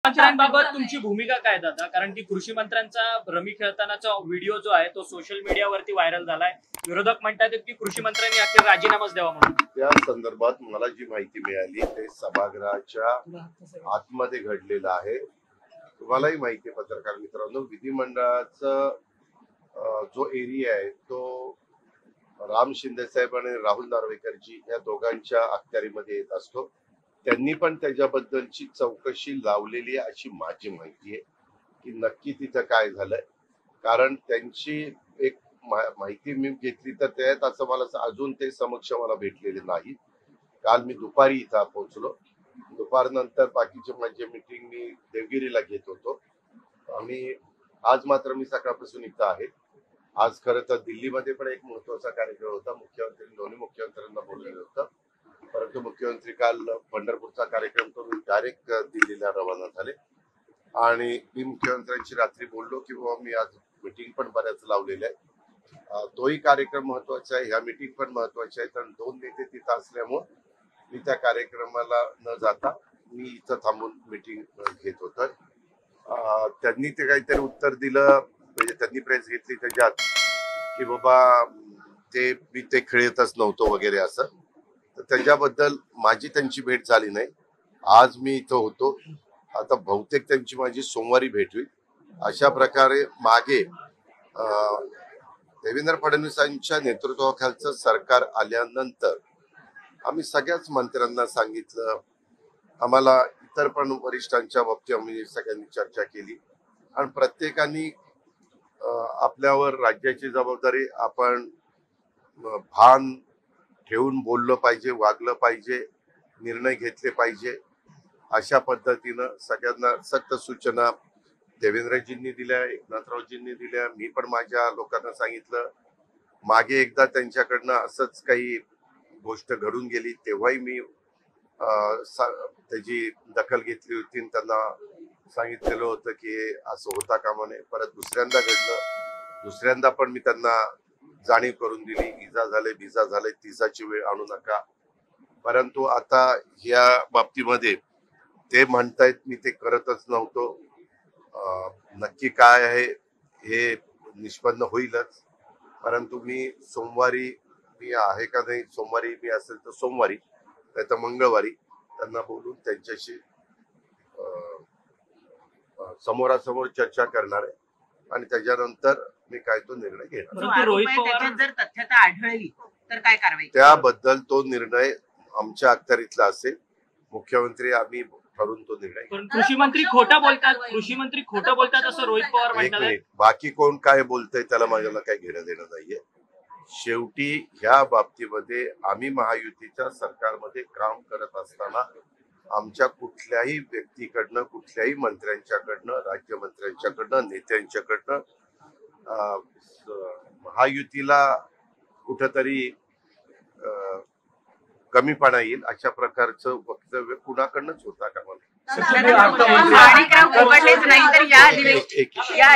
मंत्र्यांबाबत तुमची भूमिका काय दादा? कारण की कृषी मंत्र्यांचा रमी खेळतानाचा व्हिडिओ जो आहे तो सोशल मीडियावरती व्हायरल झालाय. विरोधक म्हणतात की कृषी मंत्र्यांनी अखेर राजीनामाच द्यावा म्हणून. त्या संदर्भात मला जी माहिती मिळाली ते सभागृहाच्या आतमध्ये घडलेलं आहे. तुम्हालाही माहिती आहे पत्रकार मित्रांनो, विधिमंडळाचा जो एरिया आहे तो राम शिंदे साहेब आणि राहुल नार्वेकरजी या दोघांच्या अखत्यारीमध्ये येत असतो. त्यांनी पण त्याच्याबद्दलची चौकशी लावलेली आहे अशी माझी माहिती आहे की नक्की तिथं काय झालंय. कारण त्यांची एक माहिती मी घेतली तर त्यात असं मला अजून ते समक्ष मला भेटलेले नाही. काल मी दुपारी इथं पोहोचलो. दुपारनंतर बाकीचे माझे मीटिंग मी देवगिरीला घेत होतो आणि आज मात्र मी सकाळपासून इथं आहे. आज खरं तर दिल्लीमध्ये पण एक महत्वाचा कार्यक्रम होता. दोन्ही मुख्यमंत्र्यांना बोललेलं होतं, परंतु मुख्यमंत्री काल पंढरपूरचा कार्यक्रम करून डायरेक्ट दिल्लीला रवाना झाले आणि मी मुख्यमंत्र्यांची रात्री बोललो की बाबा मी आज मीटिंग पण बऱ्याच लावलेल्या आहे. तोही कार्यक्रम महत्वाचा आहे, ह्या मीटिंग पण महत्वाची आहे. तर दोन नेते तिथं असल्यामुळे मी त्या कार्यक्रमाला न जाता मी इथं थांबून मीटिंग घेत होतो. त्यांनी ते काहीतरी उत्तर दिलं, म्हणजे त्यांनी प्रेस घेतली त्याच्यात की बाबा मी ते खेळतच नव्हतो वगैरे असं. तर त्याच्याबद्दल माझी त्यांची भेट झाली नाही. आज मी इथं होतो. आता बहुतेक त्यांची माझी सोमवारी भेट होईल. अशा प्रकारे मागे देवेंद्र फडणवीसांच्या नेतृत्वाखालचं सरकार आल्यानंतर आम्ही सगळ्याच मंत्र्यांना सांगितलं, आम्हाला इतर पण वरिष्ठांच्या बाबतीत आम्ही सगळ्यांनी चर्चा केली आणि प्रत्येकाने आपल्यावर राज्याची जबाबदारी आपण भान ठेवून बोललं पाहिजे, वागलं पाहिजे, निर्णय घेतले पाहिजे. अशा पद्धतीनं सगळ्यांना सक्त सूचना देवेंद्रजींनी दिल्या, एकनाथरावजींनी दिल्या. मी पण माझ्या लोकांना सांगितलं. मागे एकदा त्यांच्याकडनं असंच काही गोष्ट घडून गेली तेव्हाही मी त्याची दखल घेतली होती. त्यांना सांगितलेलं होतं की असं होता कामा नये. परत दुसऱ्यांदा घडलं, दुसऱ्यांदा पण मी त्यांना जाणीव करून दिली, इजा झाले बिजा झाले, तिजाची वेळ आणू नका. परंतु आता या बाबतीमध्ये ते म्हणतायत मी ते करतच नव्हतो. नक्की काय आहे हे निष्पन्न होईलच. परंतु मी सोमवारी मी आहे का नाही, सोमवारी मी असेल तर सोमवारी नाही तर मंगळवारी त्यांना बोलून त्यांच्याशी समोरासमोर चर्चा करणार आहे आणि त्याच्यानंतर मी काय तो निर्णय घेणार. रोहित पवार जर तथ्यता आढळली तर काय कारवाई? त्याबद्दल तो निर्णय आमच्या अखत्यारीतला असेल. मुख्यमंत्री आम्ही ठरवून तो निर्णय. कृषी मंत्री खोटं बोलतात असं रोहित पवार म्हणतात. बाकी कोण काय बोलतंय त्याला माझ्याला काही घेणं देणं नाहीये. शेवटी ह्या बाबतीमध्ये आम्ही महायुतीच्या सरकारमध्ये काम करत असताना आमच्या कुठल्याही व्यक्तीकडनं, कुठल्याही मंत्र्यांच्याकडनं, राज्यमंत्र्यांच्याकडनं, नेत्यांच्याकडनं महायुतीला कुठंतरी कमीपणा येईल अशा प्रकारचं वक्तव्य कुणाकडनंच होता कामा नये. या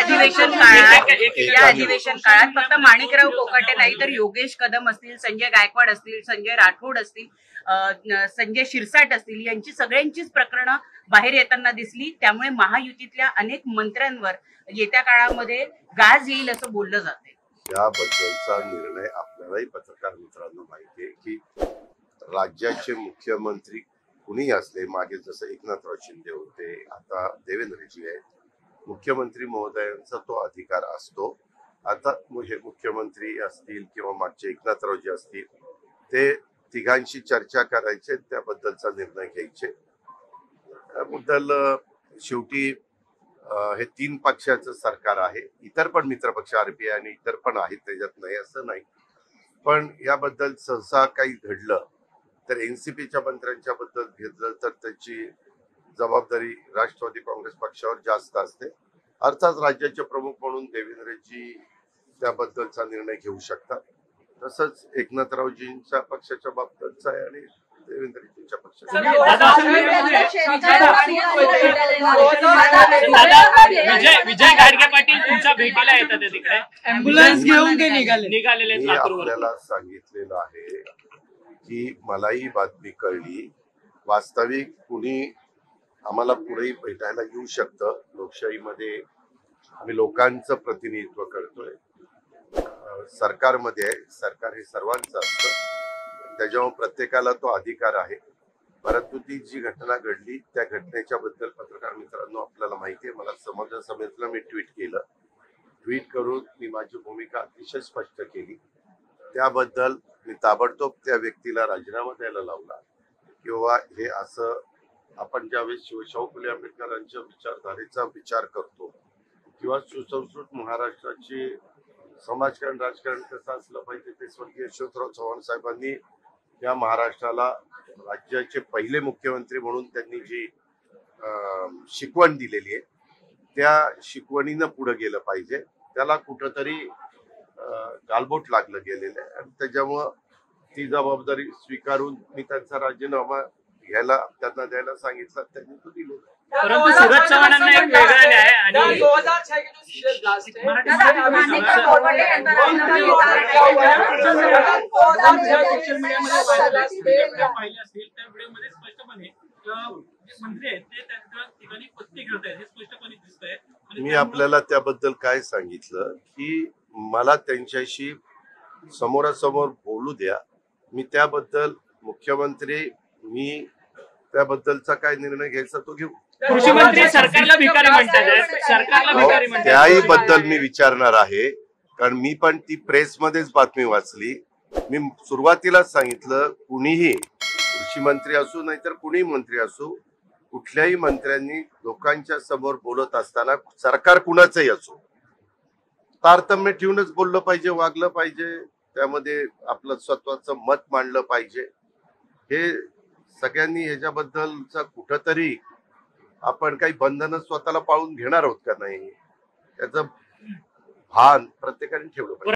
अधिवेशन काळात फक्त माणिकराव कोकाटे नाही तर योगेश कदम असतील, संजय गायकवाड असतील, संजय राठोड असतील, संजय शिरसाट असतील, यांची सगळ्यांचीच प्रकरणं बाहेर येताना दिसली. त्यामुळे महायुतीतल्या अनेक मंत्र्यांवर येत्या काळामध्ये गाज येईल असं बोललं जाते. याबद्दलचा निर्णय आपल्यालाही पत्रकार मित्रांनो माहिती आहे की राज्याचे मुख्यमंत्री कुणी असले, मागे जसं एकनाथराव शिंदे होते, आता देवेंद्रजी आहेत, मुख्यमंत्री महोदयांचा तो अधिकार असतो. आता मुख्यमंत्री असतील किंवा मागचे एकनाथरावजी असतील, ते तिघांशी चर्चा करायचे, त्याबद्दलचा निर्णय घ्यायचे. त्याबद्दल शेवटी हे तीन पक्षाचं सरकार आहे. इतर पण मित्रपक्ष आरपीआय आणि इतर पण आहेत, त्याच्यात नाही असं नाही. पण याबद्दल सहसा काही घडलं तर एनसीपीच्या मंत्र्यांच्या बद्दल घेतलं तर त्याची जबाबदारी राष्ट्रवादी काँग्रेस पक्षावर जास्त असते. अर्थात राज्याचे प्रमुख म्हणून देवेंद्रजी त्याबद्दलचा निर्णय घेऊ शकतात. तसंच एकनाथरावजींच्या पक्षाच्या बाबतीतचा आहे आणि देवेंद्रजींच्या पक्षाचा. विजय गाडगे पाटील तुमच्या भेटीला येतात तिकडे, ॲम्ब्युलन्स घेऊन ते निघालेले. आपल्याला सांगितलेलं आहे की मलाही बातमी कळली. वास्तविक कुणी आम्हाला पुढेही भेटायला येऊ शकतं. लोकशाहीमध्ये आम्ही लोकांचं प्रतिनिधित्व करतोय. सरकारमध्ये आहे, सरकार हे सर्वांचं असतं, त्याच्यामुळे प्रत्येकाला तो अधिकार आहे. परंतु ती जी घटना घडली त्या घटनेच्या बद्दल पत्रकार मित्रांनो आपल्याला माहिती आहे, मला समजलं मी ट्विट करून मी माझी भूमिका अतिशय स्पष्ट केली. त्याबद्दल मी ताबडतोब त्या व्यक्तीला राजीनामा द्यायला लावला. किंवा हे असं आपण ज्यावेळेस शाहू फुले आंबेडकरांच्या विचारधारेचा विचार करतो किंवा सुसंस्कृत महाराष्ट्राची समाजकारण राजकारण कसं असलं पाहिजे ते स्वर्गीय यशवंतराव चव्हाण साहेबांनी या महाराष्ट्राला राज्याचे पहिले मुख्यमंत्री म्हणून त्यांनी जी शिकवण दिलेली आहे त्या शिकवणीनं पुढे गेलं पाहिजे. त्याला कुठंतरी गालबोट लागलं गेलेलं आहे आणि त्याच्यामुळं ती जबाबदारी स्वीकारून मी त्यांचा राजीनामा त्यांना द्यायला सांगितलं, त्यांनी तो दिलेला. परंतु सूरज चव्हाणांना एक वेगळा न्याय आणि सोशल मीडियामध्ये पाहिले असतील त्या व्हिडिओमध्ये स्पष्टपणे मंत्री आहेत ते त्या ठिकाणी कुस्ती खेळत आहेत हे स्पष्टपणे दिसत आहे. मी आपल्याला त्याबद्दल काय सांगितलं की मला त्यांच्याशी समोरासमोर बोलू द्या. मी त्याबद्दल मुख्यमंत्री मी त्याबद्दलचा काय निर्णय घ्यायचा तो घेऊ. कृषी मंत्री सरकारला भिकारी म्हणतात, सरकारला भिकारी म्हणतात. त्याही बद्दल मी विचारणार आहे, कारण मी पण ती प्रेसमध्येच बातमी वाचली. मी सुरुवातीलाच सांगितलं कुणीही कृषी मंत्री असू नाहीतर कुणीही मंत्री असू कुठल्याही मंत्र्यांनी लोकांच्या समोर बोलत असताना सरकार कुणाचंही असो तारतम्य ठेवूनच बोललं पाहिजे, वागलं पाहिजे, त्यामध्ये आपलं स्वतःचं मत मांडलं पाहिजे. हे सगळ्यांनी ह्याच्याबद्दलचा कुठंतरी आपण काही बंधनं स्वतःला पाळून घेणार आहोत का नाही याचं भान प्रत्येकाने ठेवलं पाहिजे.